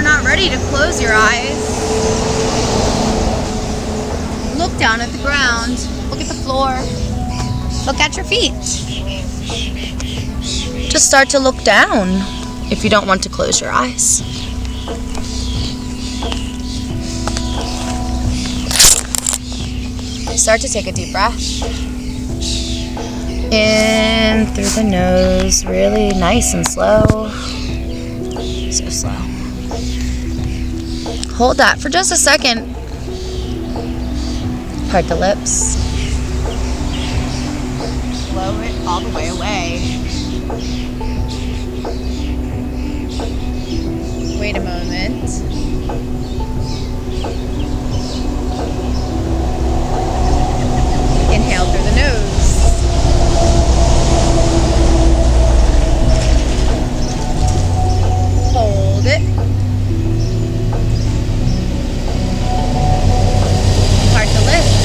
you're not ready to close your eyes, look down at the ground, look at the floor, look at your feet. Just start to look down if you don't want to close your eyes. Start to take a deep breath. In through the nose, really nice and slow. So slow. Hold that for just a second. Part the lips. Blow it all the way away. Wait a moment. Inhale through the nose. Hold it. Part the lips.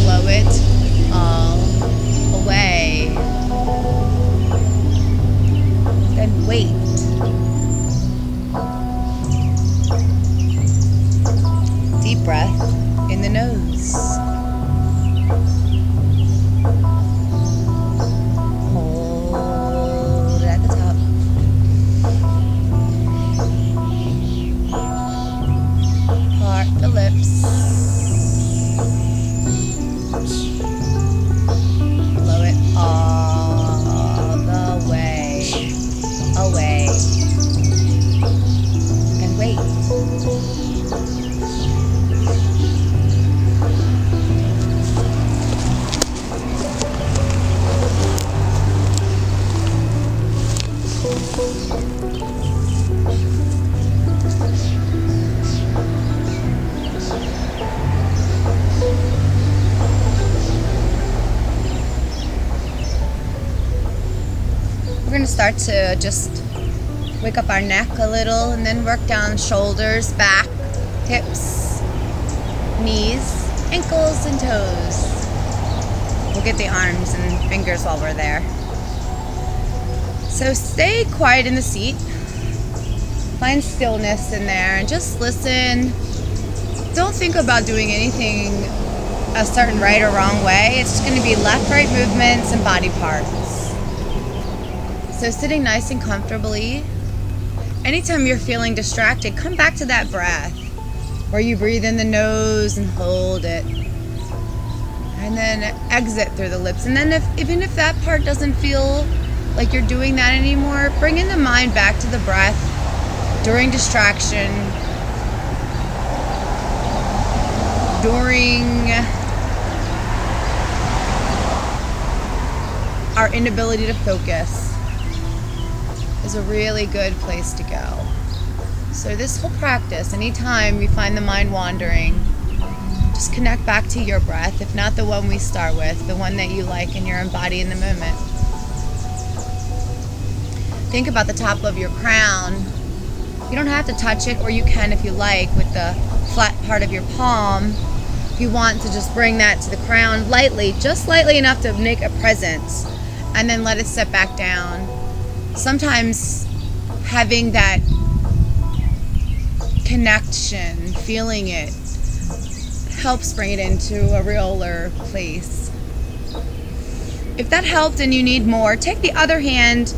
Blow it all away. Then wait. Deep breath in the nose. Hold it at the top. Part the lips. Blow it all the way away. And wait. We're going to start to just wake up our neck a little and then work down shoulders, back, hips, knees, ankles, and toes. We'll get the arms and fingers while we're there. So stay quiet in the seat. Find stillness in there and just listen. Don't think about doing anything a certain right or wrong way. It's just going to be left-right movements and body parts. So sitting nice and comfortably. Anytime you're feeling distracted, come back to that breath where you breathe in the nose and hold it. And then exit through the lips. And then even if that part doesn't feel like you're doing that anymore, bring in the mind back to the breath during distraction, during our inability to focus, is a really good place to go. So this whole practice, anytime you find the mind wandering, just connect back to your breath, if not the one we start with, the one that you like and you're embodying in the moment. Think about the top of your crown. You don't have to touch it, or you can if you like with the flat part of your palm. If you want to just bring that to the crown lightly, just lightly enough to make a presence, and then let it set back down. Sometimes having that connection, feeling it, helps bring it into a realer place. If that helped and you need more, take the other hand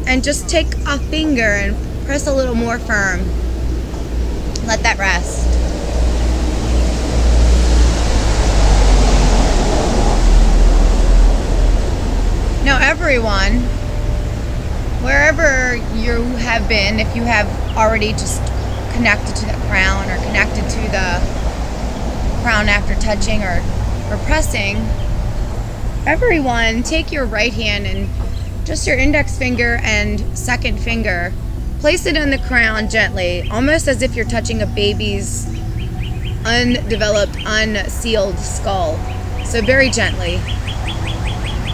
and just take a finger and press a little more firm. Let that rest. Now everyone, wherever you have been, if you have already just connected to the crown or connected to the crown after touching or pressing, everyone take your right hand and just your index finger and second finger, place it in the crown gently, almost as if you're touching a baby's undeveloped, unsealed skull. So very gently.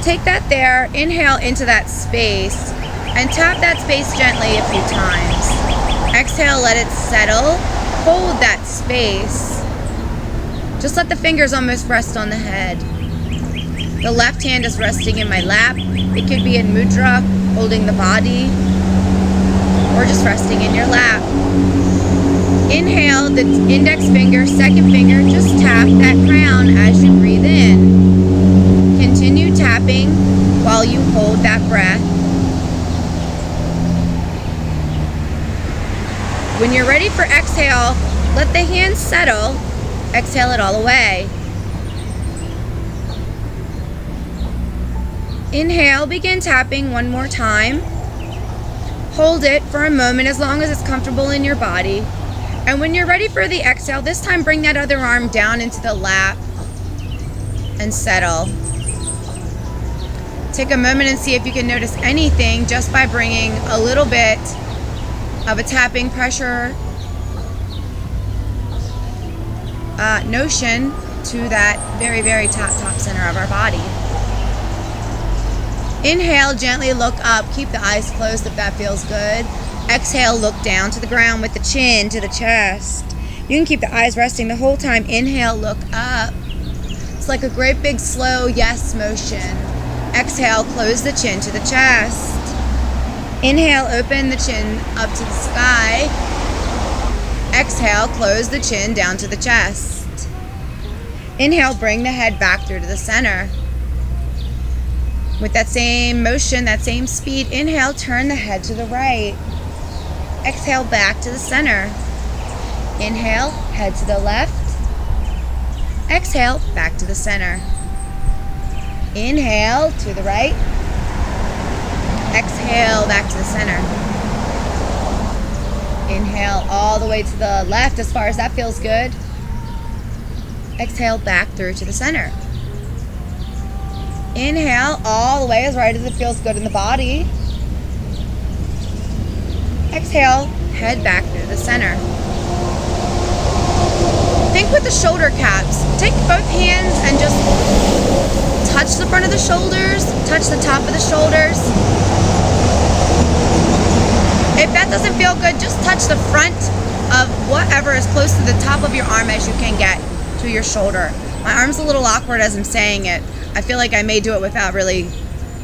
Take that there, inhale into that space, and tap that space gently a few times. Exhale, let it settle. Hold that space. Just let the fingers almost rest on the head. The left hand is resting in my lap. It could be in mudra, holding the body, or just resting in your lap. Inhale, the index finger, second finger, just tap that crown as you breathe in. Continue tapping while you hold that breath. When you're ready for exhale, let the hands settle. Exhale it all away. Inhale, begin tapping one more time. Hold it for a moment as long as it's comfortable in your body. And when you're ready for the exhale, this time bring that other arm down into the lap and settle. Take a moment and see if you can notice anything just by bringing a little bit of a tapping pressure notion to that very, very top center of our body. Inhale, gently look up. Keep the eyes closed if that feels good. Exhale, look down to the ground with the chin to the chest. You can keep the eyes resting the whole time. Inhale, look up. It's like a great big slow yes motion. Exhale, close the chin to the chest. Inhale, open the chin up to the sky. Exhale, close the chin down to the chest. Inhale, bring the head back through to the center. With that same motion, that same speed, inhale, turn the head to the right. Exhale, back to the center. Inhale, head to the left. Exhale, back to the center. Inhale, to the right. Exhale, back to the center. Inhale all the way to the left as far as that feels good. Exhale, back through to the center. Inhale all the way as right as it feels good in the body. Exhale, head back through the center. Think with the shoulder caps. Take both hands and just touch the front of the shoulders, touch the top of the shoulders. If that doesn't feel good, just touch the front of whatever is close to the top of your arm as you can get to your shoulder. My arm's a little awkward as I'm saying it. I feel like I may do it without really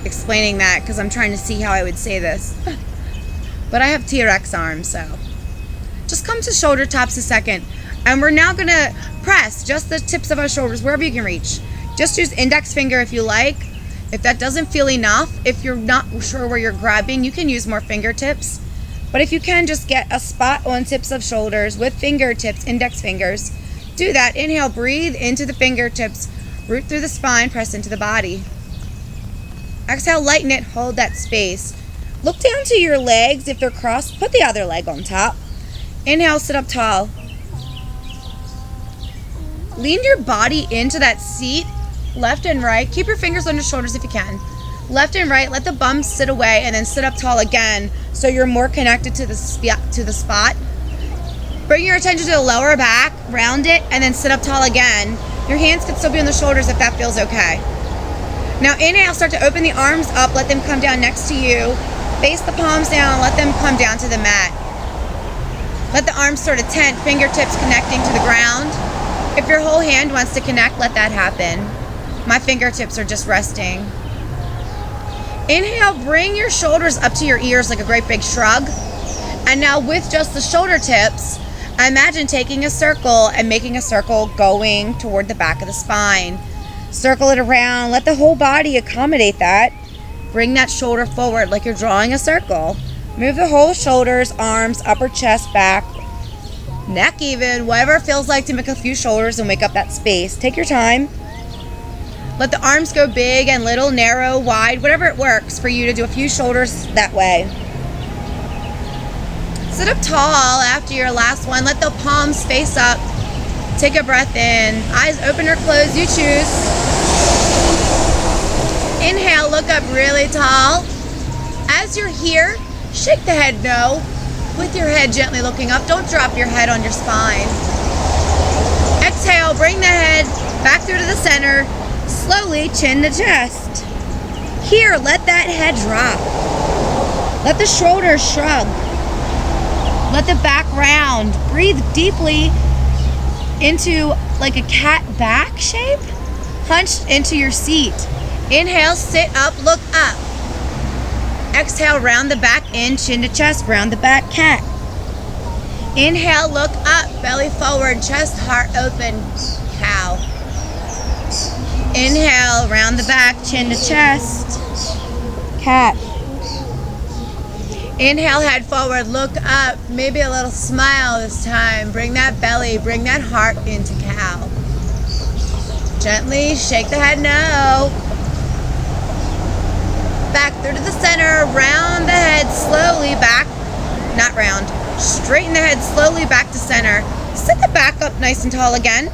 explaining that because I'm trying to see how I would say this. But I have T-Rex arms, so. Just come to shoulder taps a second. And we're now gonna press just the tips of our shoulders, wherever you can reach. Just use index finger if you like. If that doesn't feel enough, if you're not sure where you're grabbing, you can use more fingertips. But if you can, just get a spot on tips of shoulders with fingertips, index fingers. Do that. Inhale, breathe into the fingertips. Root through the spine, press into the body. Exhale, lighten it, hold that space. Look down to your legs. If they're crossed, put the other leg on top. Inhale, sit up tall. Lean your body into that seat, left and right. Keep your fingers on your shoulders if you can. Left and right, let the bum sit away and then sit up tall again so you're more connected to the spot. Bring your attention to the lower back, round it, and then sit up tall again. Your hands can still be on the shoulders if that feels okay. Now inhale, start to open the arms up, let them come down next to you. Face the palms down, let them come down to the mat. Let the arms sort of tent, fingertips connecting to the ground. If your whole hand wants to connect, let that happen. My fingertips are just resting. Inhale, bring your shoulders up to your ears like a great big shrug. And now with just the shoulder tips, imagine taking a circle and making a circle going toward the back of the spine. Circle it around, let the whole body accommodate that. Bring that shoulder forward like you're drawing a circle. Move the whole shoulders, arms, upper chest, back, neck even, whatever it feels like to make a few shoulders and wake up that space. Take your time. Let the arms go big and little, narrow, wide, whatever it works for you to do a few shoulders that way. Sit up tall after your last one. Let the palms face up. Take a breath in. Eyes open or closed, you choose. Inhale, look up really tall. As you're here, shake the head no, with your head gently looking up. Don't drop your head on your spine. Exhale, bring the head back through to the center. Slowly chin to chest. Here, let that head drop. Let the shoulders shrug. Let the back round. Breathe deeply into like a cat back shape. Hunched into your seat. Inhale, sit up, look up. Exhale, round the back in, chin to chest, round the back, cat. Inhale, look up, belly forward, chest, heart open, cow. Inhale, round the back, chin to chest, cat. Inhale, head forward, look up, maybe a little smile this time. Bring that belly, bring that heart into cow. Gently shake the head no. Back through to the center, round the head slowly back, not round, straighten the head slowly back to center. Sit the back up nice and tall again.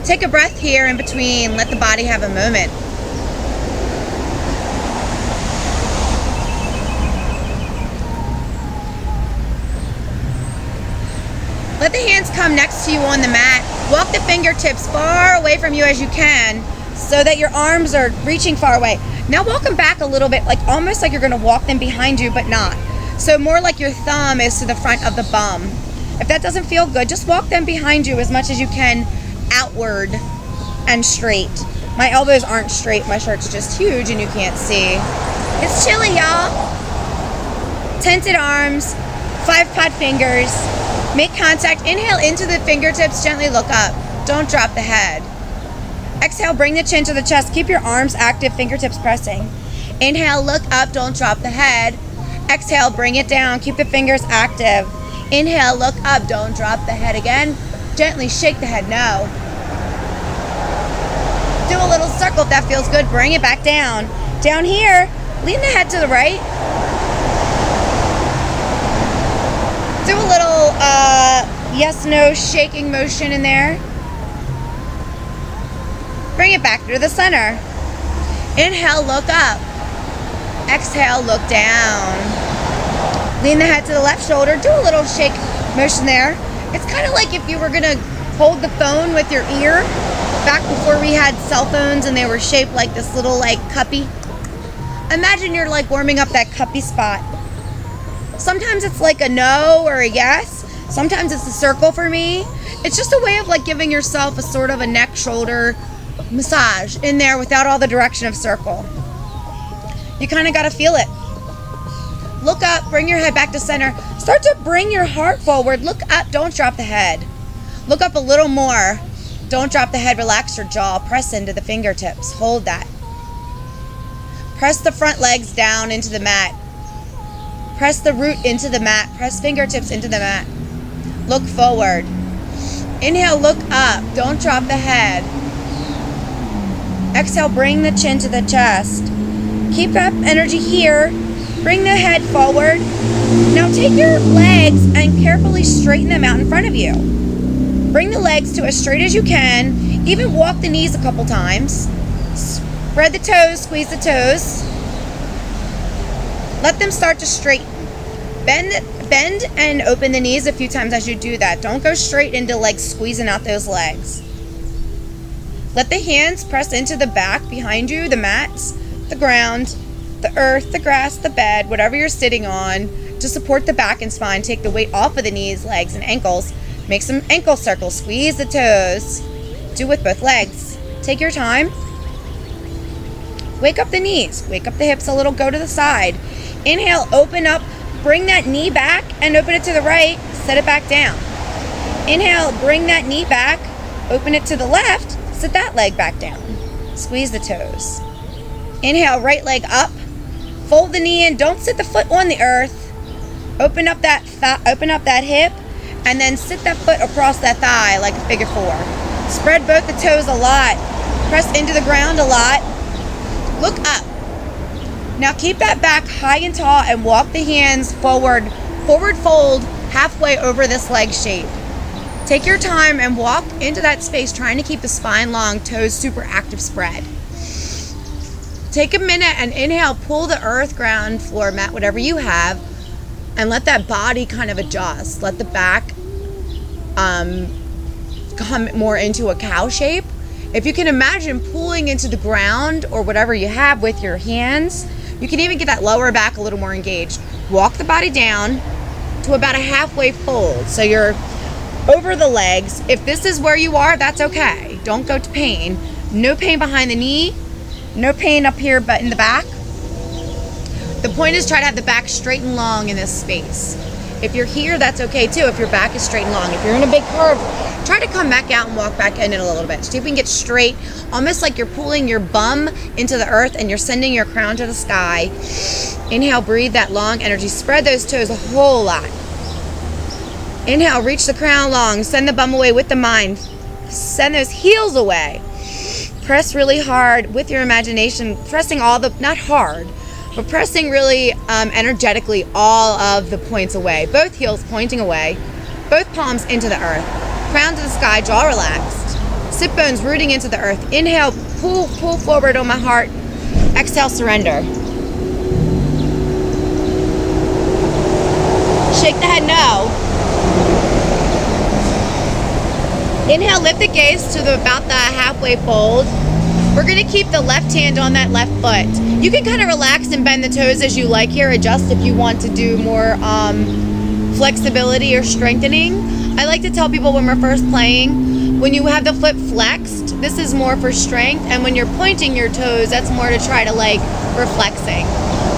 Take a breath here in between, let the body have a moment. Let the hands come next to you on the mat. Walk the fingertips far away from you as you can so that your arms are reaching far away. Now walk them back a little bit, like almost like you're gonna walk them behind you, but not. So more like your thumb is to the front of the bum. If that doesn't feel good, just walk them behind you as much as you can, outward and straight. My elbows aren't straight, my shirt's just huge and you can't see. It's chilly, y'all. Tented arms, 5-pot fingers. Make contact, inhale into the fingertips, gently look up. Don't drop the head. Exhale, bring the chin to the chest. Keep your arms active, fingertips pressing. Inhale, look up, don't drop the head. Exhale, bring it down, keep the fingers active. Inhale, look up, don't drop the head again. Gently shake the head, no. Do a little circle if that feels good, bring it back down. Down here, lean the head to the right. Do a little yes, no shaking motion in there. Bring it back through the center. Inhale, look up. Exhale, look down. Lean the head to the left shoulder. Do a little shake motion there. It's kind of like if you were gonna hold the phone with your ear back before we had cell phones and they were shaped like this little like cuppy. Imagine you're like warming up that cuppy spot. Sometimes it's like a no or a yes. Sometimes it's a circle for me. It's just a way of like giving yourself a sort of a neck, shoulder massage in there without all the direction of circle. You kind of got to feel it. Look up, bring your head back to center. Start to bring your heart forward. Look up, don't drop the head. Look up a little more. Don't drop the head, relax your jaw. Press into the fingertips, hold that. Press the front legs down into the mat. Press the root into the mat. Press fingertips into the mat. Look forward. Inhale, look up. Don't drop the head. Exhale, bring the chin to the chest. Keep that energy here. Bring the head forward. Now take your legs and carefully straighten them out in front of you. Bring the legs to as straight as you can. Even walk the knees a couple times. Spread the toes, squeeze the toes. Let them start to straighten. Bend and open the knees a few times as you do that. Don't go straight into like squeezing out those legs. Let the hands press into the back behind you, the mats, the ground, the earth, the grass, the bed, whatever you're sitting on to support the back and spine. Take the weight off of the knees, legs, and ankles. Make some ankle circles. Squeeze the toes. Do with both legs. Take your time. Wake up the knees. Wake up the hips a little. Go to the side. Inhale, open up. Bring that knee back and open it to the right. Set it back down. Inhale, bring that knee back. Open it to the left. Sit that leg back down. Squeeze the toes. Inhale, right leg up. Fold the knee in. Don't sit the foot on the earth. Open up that hip, and then sit that foot across that thigh like a figure 4. Spread both the toes a lot. Press into the ground a lot. Look up. Now keep that back high and tall and walk the hands forward. Forward fold halfway over this leg shape. Take your time and walk into that space, trying to keep the spine long, toes super active spread. Take a minute and inhale, pull the earth, ground, floor, mat, whatever you have, and let that body kind of adjust. Let the back come more into a cow shape. If you can imagine pulling into the ground or whatever you have with your hands, you can even get that lower back a little more engaged. Walk the body down to about a halfway fold. So you're over the legs. If this is where you are, that's okay. Don't go to pain. No pain behind the knee. No pain up here but in the back. The point is try to have the back straight and long in this space. If you're here, that's okay too. If your back is straight and long. If you're in a big curve, try to come back out and walk back in it a little bit. See if we can get straight, almost like you're pulling your bum into the earth and you're sending your crown to the sky. Inhale, breathe that long energy. Spread those toes a whole lot. Inhale, reach the crown long. Send the bum away with the mind. Send those heels away. Press really hard with your imagination, pressing all the, not hard, but pressing really energetically all of the points away. Both heels pointing away, both palms into the earth. Crown to the sky, jaw relaxed. Sit bones rooting into the earth. Inhale, pull forward on my heart. Exhale, surrender. Shake the head no. Inhale, lift the gaze to about the halfway fold. We're gonna keep the left hand on that left foot. You can kind of relax and bend the toes as you like here. Adjust if you want to do more flexibility or strengthening. I like to tell people when we're first playing, when you have the foot flexed, this is more for strength, and when you're pointing your toes, that's more to try to like reflexing.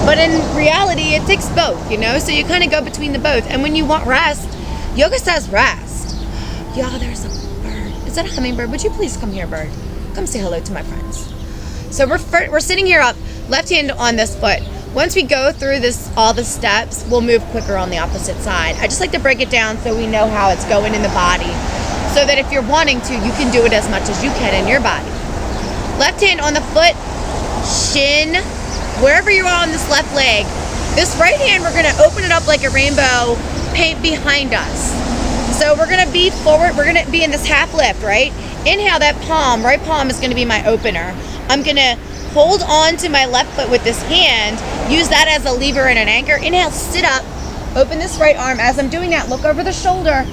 But in reality, it takes both, you know? So you kind of go between the both. And when you want rest, yoga says rest. Y'all, there's a bird. Is that a hummingbird? Would you please come here, bird? Come say hello to my friends. So we're sitting here up, left hand on this foot. Once we go through this, all the steps, we'll move quicker on the opposite side. I just like to break it down so we know how it's going in the body, so that if you're wanting to, you can do it as much as you can in your body. Left hand on the foot, shin, wherever you are on this left leg. This right hand, we're gonna open it up like a rainbow, paint behind us. So we're gonna be forward, we're gonna be in this half lift, right? Inhale, that palm, right palm is gonna be my opener. I'm gonna hold on to my left foot with this hand, use that as a lever and an anchor. Inhale, sit up, open this right arm. As I'm doing that, look over the shoulder.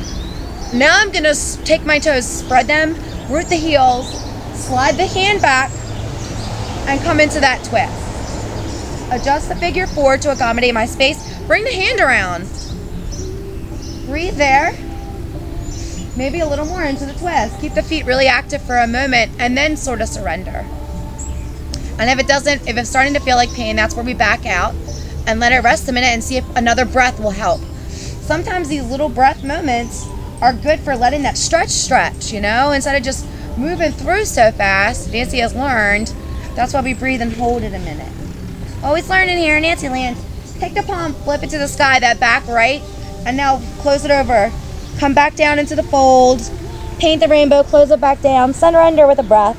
Now I'm gonna take my toes, spread them, root the heels, slide the hand back, and come into that twist. Adjust the figure 4 to accommodate my space. Bring the hand around. Breathe there. Maybe a little more into the twist. Keep the feet really active for a moment and then sort of surrender. And if it's starting to feel like pain, that's where we back out and let it rest a minute and see if another breath will help. Sometimes these little breath moments are good for letting that stretch, you know, instead of just moving through so fast. Nancy has learned. That's why we breathe and hold it a minute. Always learning here in Nancy land. Take the palm, flip it to the sky, that back right, and now close it over. Come back down into the fold. Paint the rainbow, close it back down. Surrender with a breath.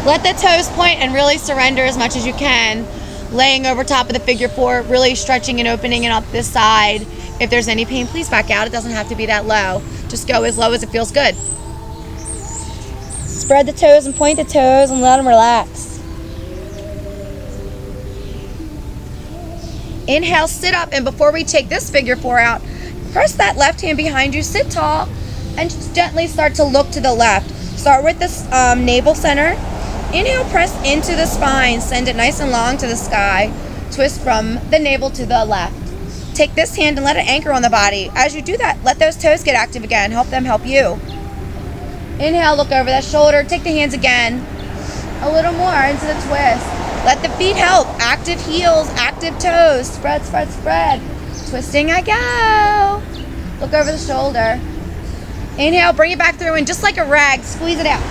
Let the toes point and really surrender as much as you can. Laying over top of the figure 4, really stretching and opening it up this side. If there's any pain, please back out. It doesn't have to be that low. Just go as low as it feels good. Spread the toes and point the toes and let them relax. Inhale, sit up, and before we take this figure 4 out, press that left hand behind you, sit tall, and just gently start to look to the left. Start with this navel center. Inhale, press into the spine, send it nice and long to the sky. Twist from the navel to the left. Take this hand and let it anchor on the body. As you do that, let those toes get active again. Help them help you. Inhale, look over that shoulder. Take the hands again. A little more into the twist. Let the feet help. Active heels, active toes. Spread, spread, spread. Twisting, I go. Look over the shoulder. Inhale, bring it back through, and just like a rag, squeeze it out.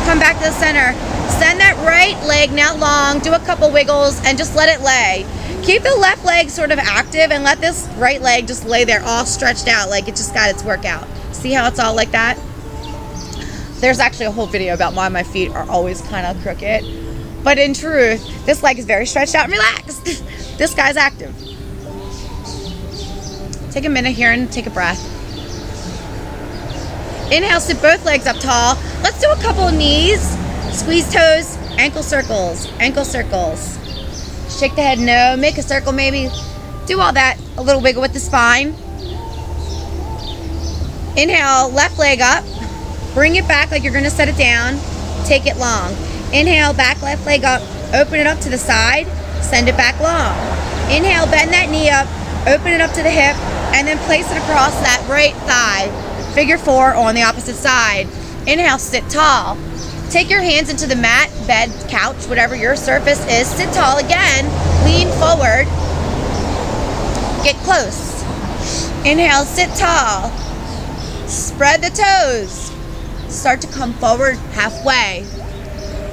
Come back to the center. Send that right leg now long. Do a couple wiggles and just let it lay. Keep the left leg sort of active and let this right leg just lay there all stretched out like it just got its workout. See how it's all like that? There's actually a whole video about why my feet are always kind of crooked. But in truth, this leg is very stretched out and relaxed. This guy's active. Take a minute here and take a breath. Inhale, sit both legs up tall. Let's do a couple of knees. Squeeze toes, ankle circles, ankle circles. Shake the head no, make a circle maybe. Do all that, a little wiggle with the spine. Inhale, left leg up. Bring it back like you're gonna set it down. Take it long. Inhale, back left leg up. Open it up to the side. Send it back long. Inhale, bend that knee up. Open it up to the hip. And then place it across that right thigh. Figure 4 on the opposite side. Inhale, sit tall. Take your hands into the mat, bed, couch, whatever your surface is. Sit tall again. Lean forward. Get close. Inhale, sit tall. Spread the toes. Start to come forward halfway.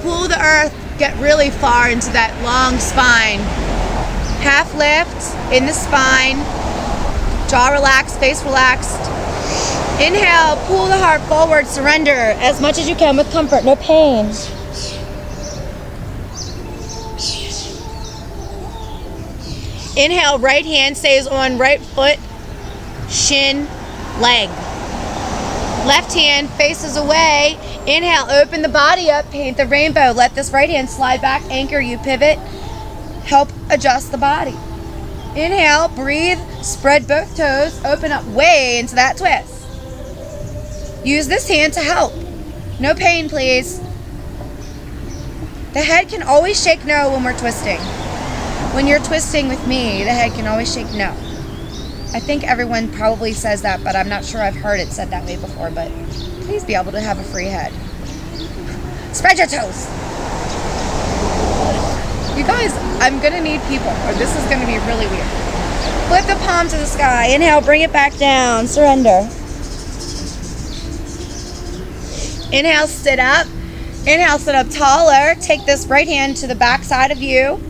Pull the earth. Get really far into that long spine. Half lift in the spine. Jaw relaxed, face relaxed. Inhale, pull the heart forward, surrender as much as you can with comfort, no pain. Inhale, right hand stays on right foot, shin, leg. Left hand faces away. Inhale, open the body up, paint the rainbow. Let this right hand slide back, anchor you, pivot. Help adjust the body. Inhale, breathe, spread both toes, open up way into that twist. Use this hand to help. No pain, please. The head can always shake no when we're twisting. When you're twisting with me, the head can always shake no. I think everyone probably says that, but I'm not sure I've heard it said that way before, but please be able to have a free head. Spread your toes. You guys, I'm gonna need people, or this is gonna be really weird. Flip the palm to the sky. Inhale, bring it back down, surrender. Inhale, sit up. Inhale, sit up taller. Take this right hand to the back side of you.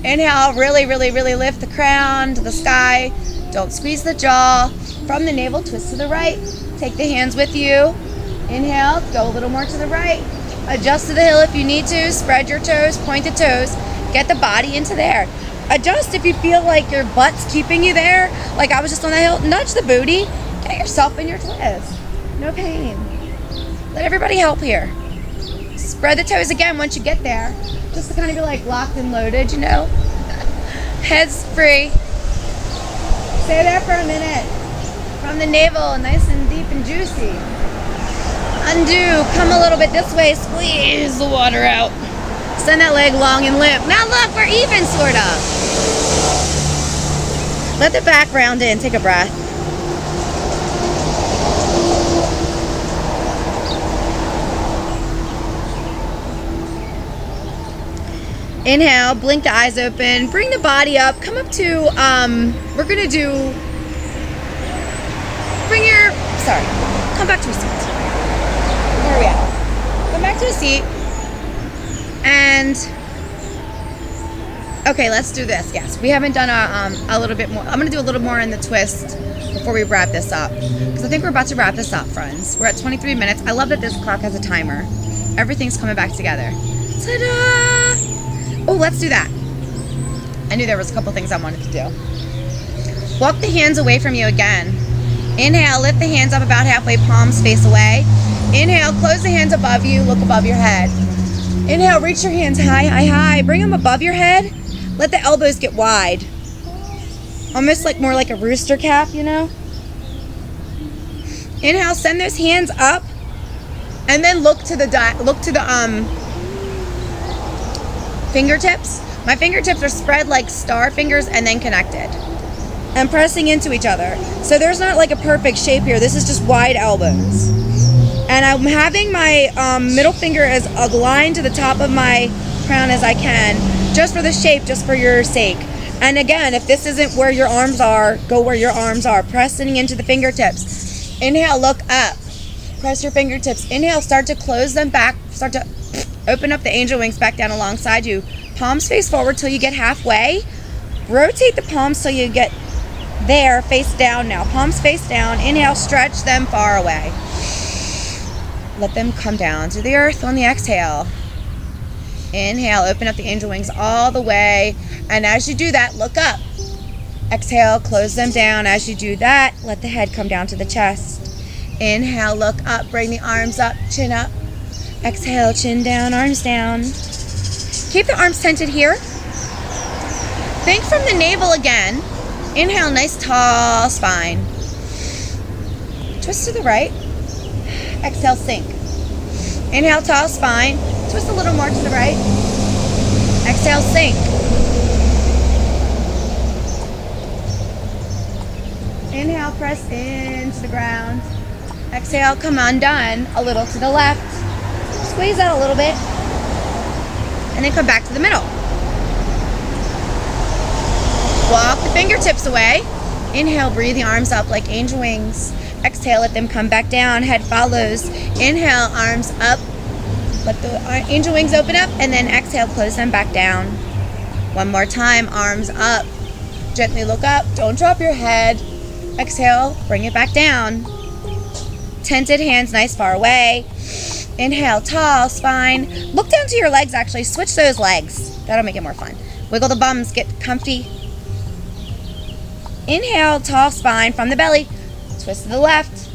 Inhale, really, really, really lift the crown to the sky. Don't squeeze the jaw. From the navel, twist to the right. Take the hands with you. Inhale, go a little more to the right. Adjust to the heel if you need to. Spread your toes, point the toes. Get the body into there. Adjust if you feel like your butt's keeping you there. Like I was just on the hill. Nudge the booty. Get yourself in your twist. No pain. Let everybody help here. Spread the toes again once you get there. Just to kind of be like locked and loaded, you know. Head's free. Stay there for a minute. From the navel, nice and deep and juicy. Undo, come a little bit this way, squeeze the water out. Send that leg long and limp. Now look, we're even, sort of. Let the back round in, take a breath. Inhale, blink the eyes open, bring the body up, come up to, we're gonna do, come back to a seat. Where are we at? Come back to a seat. And, okay, let's do this, yes. We haven't done a little bit more. I'm gonna do a little more in the twist before we wrap this up. Because I think we're about to wrap this up, friends. We're at 23 minutes. I love that this clock has a timer. Everything's coming back together. Ta-da! Oh, let's do that. I knew there was a couple things I wanted to do. Walk the hands away from you again. Inhale, lift the hands up about halfway, palms face away. Inhale, close the hands above you, look above your head. Inhale, reach your hands high, high, high. Bring them above your head. Let the elbows get wide. Almost like more like a rooster cap, you know? Inhale, send those hands up. And then look to the fingertips. My fingertips are spread like star fingers and then connected. And pressing into each other. So there's not like a perfect shape here. This is just wide elbows. And I'm having my middle finger as aligned to the top of my crown as I can, just for the shape, just for your sake. And again, if this isn't where your arms are, go where your arms are. Pressing into the fingertips. Inhale, look up. Press your fingertips. Inhale, start to close them back. Start to open up the angel wings back down alongside you. Palms face forward till you get halfway. Rotate the palms till you get there, face down now. Palms face down. Inhale, stretch them far away. Let them come down to the earth on the exhale. Inhale, open up the angel wings all the way. And as you do that, look up. Exhale, close them down. As you do that, let the head come down to the chest. Inhale, look up, bring the arms up, chin up. Exhale, chin down, arms down. Keep the arms tented here. Think from the navel again. Inhale, nice tall spine. Twist to the right. Exhale, sink. Inhale, tall spine. Twist a little more to the right. Exhale, sink. Inhale, press into the ground. Exhale, come undone a little to the left. Squeeze out a little bit. And then come back to the middle. Walk the fingertips away. Inhale, breathe the arms up like angel wings. Exhale, let them come back down. Head follows. Inhale, arms up. Let the angel wings open up. And then exhale, close them back down. One more time, arms up. Gently look up. Don't drop your head. Exhale, bring it back down. Tented hands nice far away. Inhale, tall spine. Look down to your legs actually. Switch those legs. That'll make it more fun. Wiggle the bums. Get comfy. Inhale, tall spine from the belly. Twist to the left.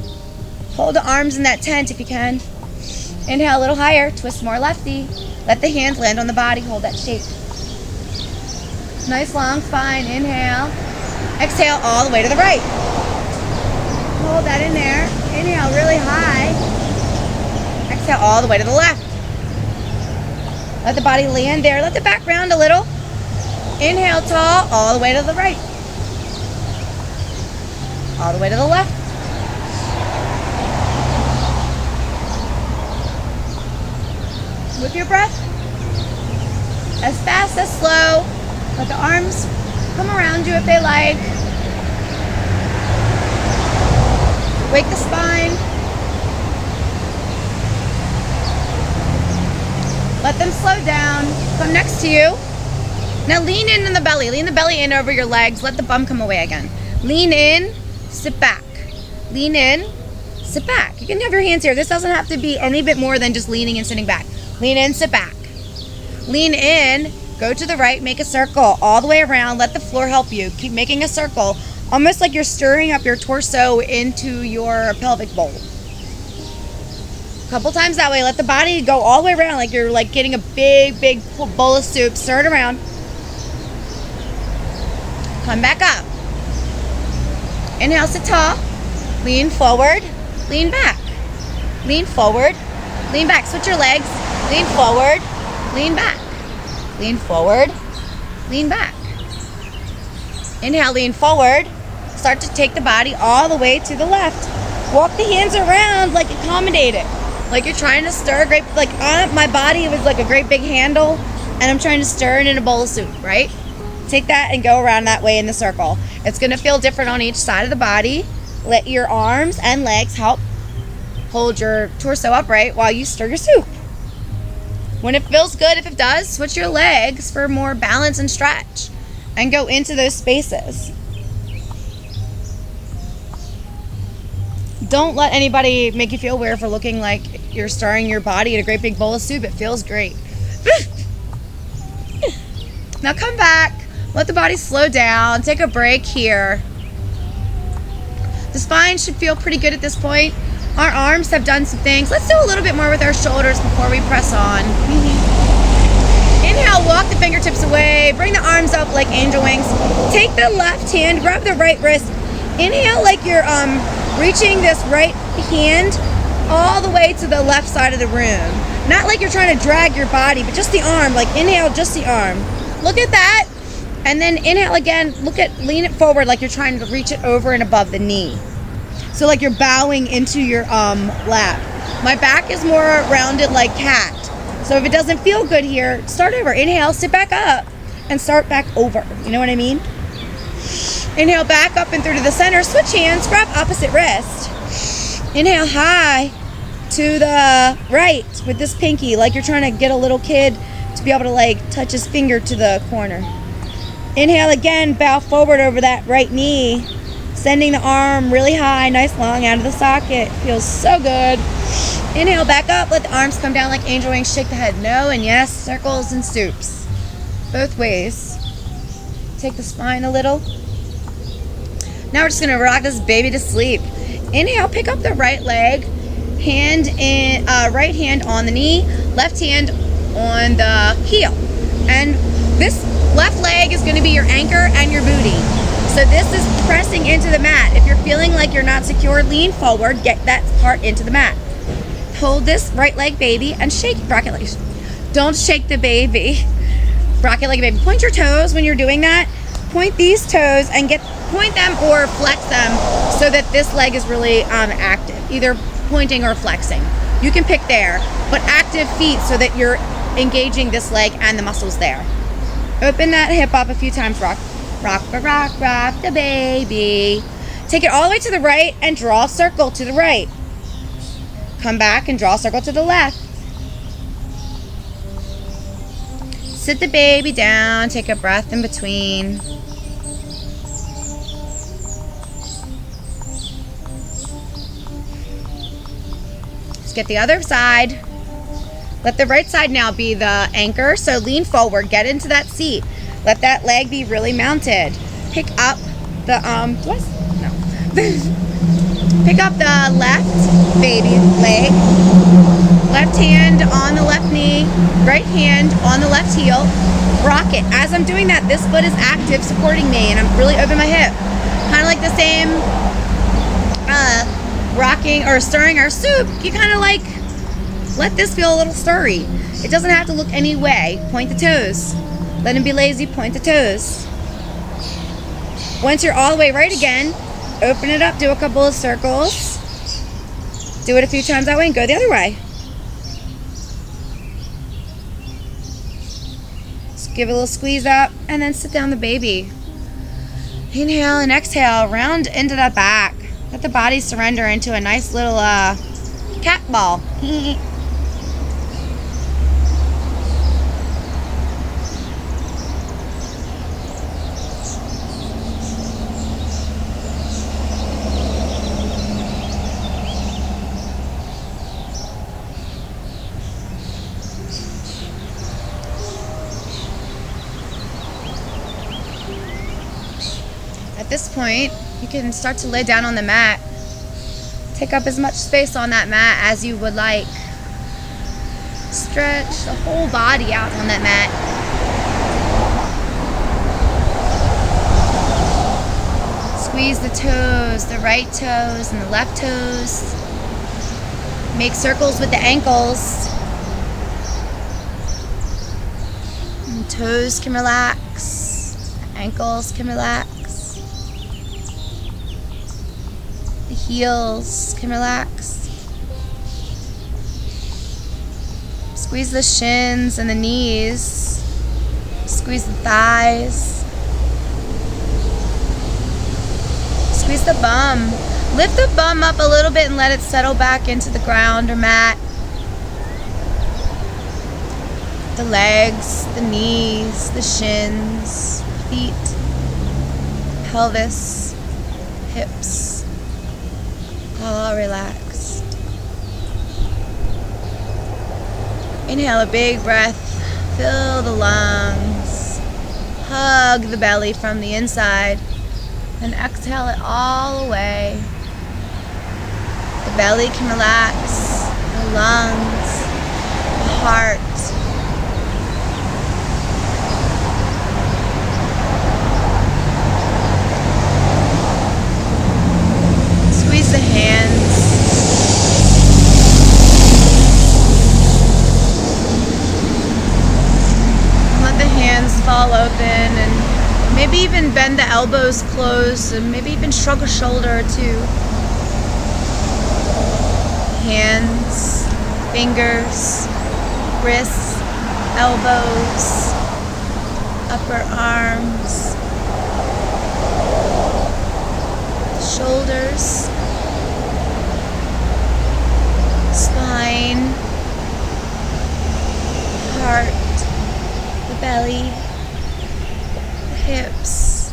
Hold the arms in that tent if you can. Inhale a little higher. Twist more lefty. Let the hands land on the body. Hold that shape. Nice long spine. Inhale. Exhale all the way to the right. Hold that in there. Inhale really high. Exhale all the way to the left. Let the body land there. Let the back round a little. Inhale tall all the way to the right. All the way to the left. With your breath. As fast as slow. Let the arms come around you if they like. Wake the spine. Let them slow down. Come next to you. Now lean in the belly. Lean the belly in over your legs. Let the bum come away again. Lean in. Sit back. Lean in, sit back. You can have your hands here. This doesn't have to be any bit more than just leaning and sitting back. Lean in, sit back. Lean in, go to the right, make a circle all the way around. Let the floor help you. Keep making a circle, almost like you're stirring up your torso into your pelvic bowl. A couple times that way. Let the body go all the way around like you're like getting a big bowl of soup. Stir it around. Come back up. Inhale, sit tall. Lean forward, lean back. Lean forward, lean back. Switch your legs. Lean forward, lean back. Lean forward, lean back. Inhale, lean forward. Start to take the body all the way to the left. Walk the hands around like accommodate it. Like you're trying to stir a great, like on my body was like a great big handle and I'm trying to stir it in a bowl of soup, right? Take that and go around that way in the circle. It's gonna feel different on each side of the body. Let your arms and legs help hold your torso upright while you stir your soup. When it feels good, if it does, switch your legs for more balance and stretch and go into those spaces. Don't let anybody make you feel weird for looking like you're stirring your body in a great big bowl of soup. It feels great. Now come back. Let the body slow down. Take a break here. The spine should feel pretty good at this point. Our arms have done some things. Let's do a little bit more with our shoulders before we press on. Inhale, walk the fingertips away. Bring the arms up like angel wings. Take the left hand, grab the right wrist. Inhale like you're reaching this right hand all the way to the left side of the room. Not like you're trying to drag your body, but just the arm. Like inhale, just the arm. Look at that. And then inhale again, lean it forward like you're trying to reach it over and above the knee. So like you're bowing into your lap. My back is more rounded like cat. So if it doesn't feel good here, start over. Inhale, sit back up and start back over. You know what I mean? Inhale, back up and through to the center. Switch hands, grab opposite wrist. Inhale high to the right with this pinky like you're trying to get a little kid to be able to like touch his finger to the corner. Inhale again, bow forward over that right knee, sending the arm really high, nice long out of the socket. Feels so good. Inhale, back up, let the arms come down like angel wings, shake the head no and yes, circles and soups. Both ways. Take the spine a little. Now we're just gonna rock this baby to sleep. Inhale, pick up the right leg, right hand on the knee, left hand on the heel. And this left leg is gonna be your anchor and your booty. So this is pressing into the mat. If you're feeling like you're not secure, lean forward, get that part into the mat. Hold this right leg baby and shake, rock it like, don't shake the baby. Rock it like a baby. Point your toes when you're doing that. Point these toes and point them or flex them so that this leg is really active. either pointing or flexing. You can pick there, but active feet so that you're engaging this leg and the muscles there. Open that hip up a few times. Rock, rock, rock, rock the baby. Take it all the way to the right and draw a circle to the right. Come back and draw a circle to the left. Sit the baby down. Take a breath in between. Let's get the other side. Let the right side now be the anchor. So lean forward. Get into that seat. Let that leg be really mounted. Pick up the pick up the left baby leg. Left hand on the left knee. Right hand on the left heel. Rock it. As I'm doing that, this foot is active, supporting me, and I'm really open my hip. Kind of like the same rocking or stirring our soup. You kind of like let this feel a little stirry. It doesn't have to look any way. Point the toes. Let him be lazy. Point the toes. Once you're all the way right again, open it up. Do a couple of circles. Do it a few times that way and go the other way. Just give it a little squeeze up and then sit down the baby. Inhale and exhale. Round into the back. Let the body surrender into a nice little cat ball. At this point, you can start to lay down on the mat. Take up as much space on that mat as you would like. Stretch the whole body out on that mat. Squeeze the toes, the right toes and the left toes. Make circles with the ankles. And toes can relax, ankles can relax. The heels can relax. Squeeze the shins and the knees. Squeeze the thighs. Squeeze the bum. Lift the bum up a little bit and let it settle back into the ground or mat. The legs, the knees, the shins, feet, pelvis, hips. All relaxed. Inhale a big breath. Fill the lungs. Hug the belly from the inside. And exhale it all away. The belly can relax. The lungs. The heart. Squeeze the hands. Let the hands fall open and maybe even bend the elbows close and maybe even shrug a shoulder or two. Hands, fingers, wrists, elbows, upper arms, shoulders, spine, heart, the belly, the hips,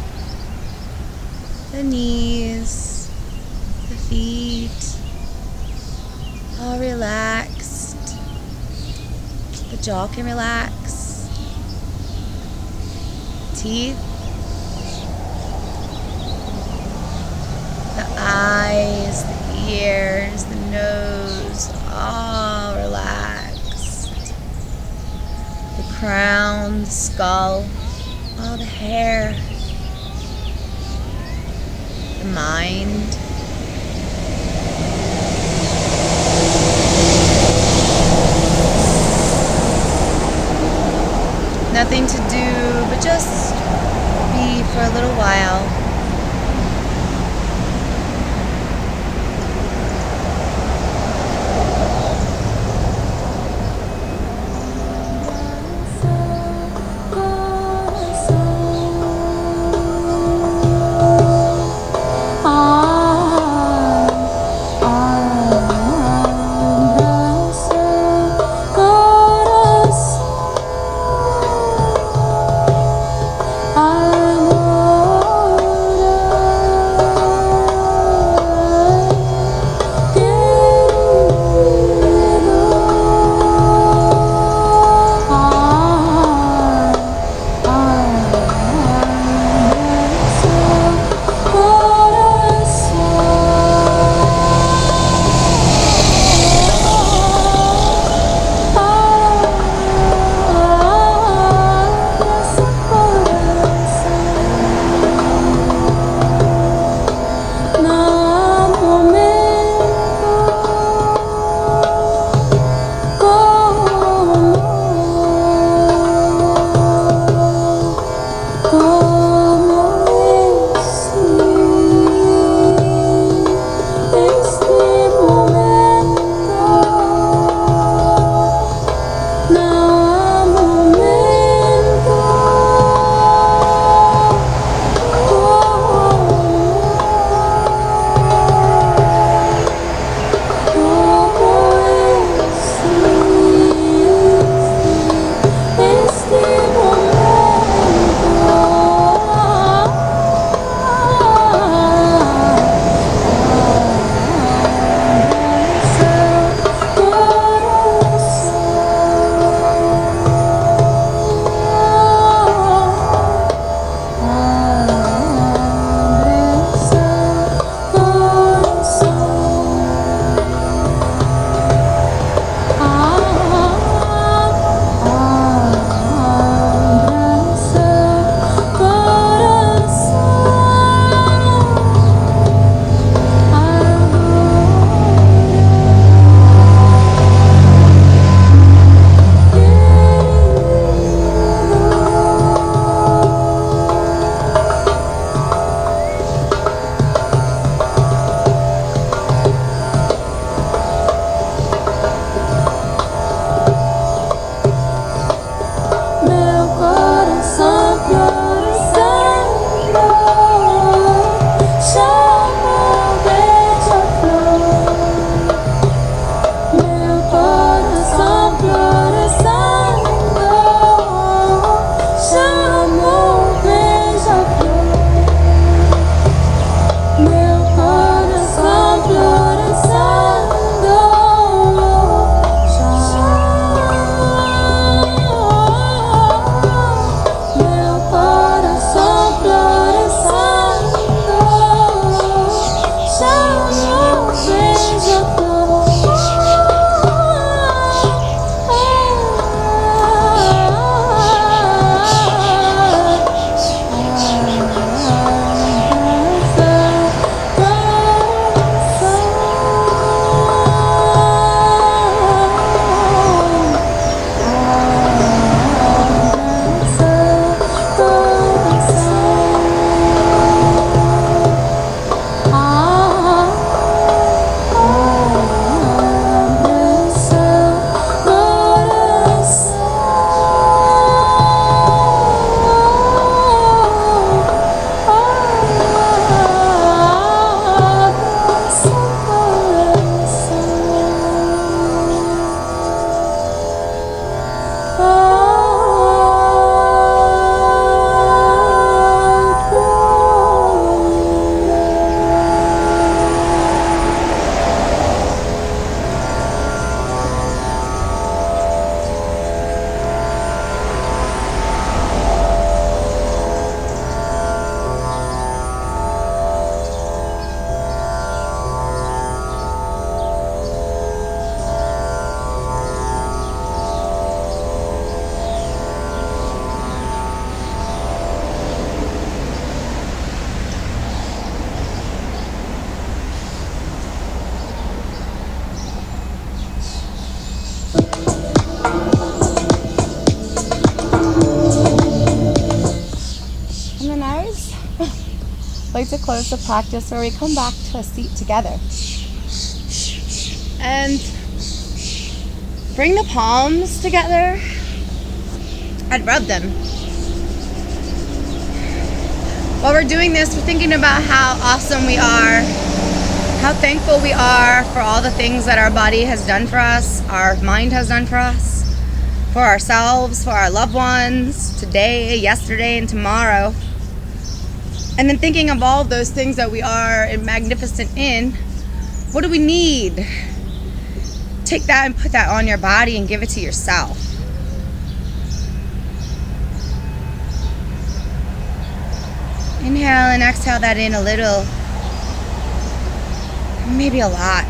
the knees, the feet, all relaxed. The jaw can relax. Teeth, the eyes, the ears, the nose, all relaxed. The crown, the skull, all the hair, the mind. Nothing to do but just be for a little while. like to close the practice where we come back to a seat together and bring the palms together and rub them. While we're doing this, we're thinking about how awesome we are, how thankful we are for all the things that our body has done for us, our mind has done for us, for ourselves, for our loved ones, today, yesterday, and tomorrow. And then thinking of all of those things that we are magnificent in, what do we need? Take that and put that on your body and give it to yourself. Inhale and exhale that in a little, maybe a lot.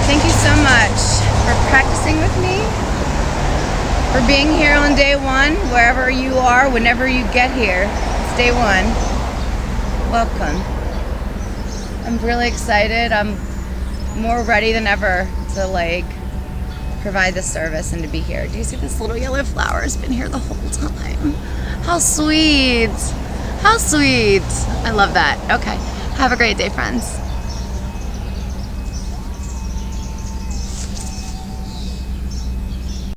Thank you so much for practicing with me, for being here on day one, wherever you are, whenever you get here. It's day one. Welcome. I'm really excited. I'm more ready than ever to provide this service and to be here. Do you see this little yellow flower has been here the whole time? How sweet. How sweet. I love that. Okay. Have a great day, friends.